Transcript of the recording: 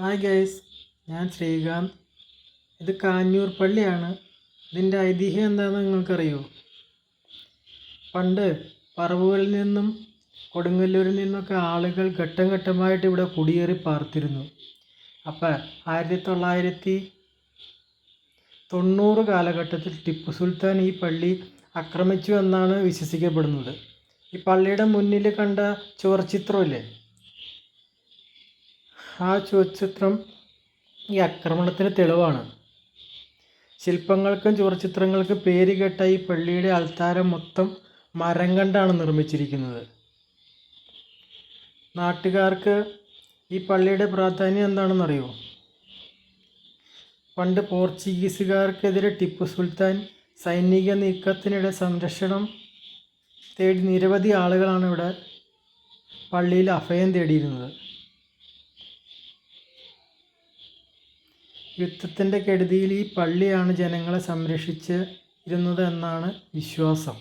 Hi guys, ഞാൻ ശ്രീകാന്ത്. ഇത് കാഞ്ഞൂർ പള്ളിയാണ്. ഇതിൻ്റെ ഐതിഹ്യം എന്താണെന്ന് നിങ്ങൾക്കറിയോ? പണ്ട് പറവൂരിൽ നിന്നും കൊടുങ്ങല്ലൂരിൽ നിന്നൊക്കെ ആളുകൾ ഘട്ടം ഘട്ടമായിട്ട് ഇവിടെ കുടിയേറി പാർത്തിരുന്നു. അപ്പോൾ 1990 കാലഘട്ടത്തിൽ ടിപ്പു സുൽത്താൻ ഈ പള്ളി ആക്രമിച്ചു എന്നാണ് വിശ്വസിക്കപ്പെടുന്നത്. ഈ പള്ളിയുടെ മുന്നിൽ കണ്ട ചുവർച്ചിത്രമില്ലേ, ആ ചുവർച്ചിത്രം ഈ ആക്രമണത്തിന് തെളിവാണ്. ശില്പങ്ങൾക്കും ചുവർച്ചിത്രങ്ങൾക്കും പേരുകേട്ട ഈ പള്ളിയുടെ അൾത്താരം മൊത്തം മരം കൊണ്ടാണ് നിർമ്മിച്ചിരിക്കുന്നത്. നാട്ടുകാർക്ക് ഈ പള്ളിയുടെ പ്രാധാന്യം എന്താണെന്നറിയോ? പണ്ട് പോർച്ചുഗീസുകാർക്കെതിരെ ടിപ്പു സുൽത്താൻ സൈനിക നീക്കത്തിനിടെ സംരക്ഷണം തേടി നിരവധി ആളുകളാണ് ഇവിടെ പള്ളിയിൽ അഭയം തേടിയിരുന്നത്. യുദ്ധത്തിൻ്റെ കെടുതിയിൽ ഈ പള്ളിയാണ് ജനങ്ങളെ സംരക്ഷിച്ചിരുന്നത് എന്നാണ് വിശ്വാസം.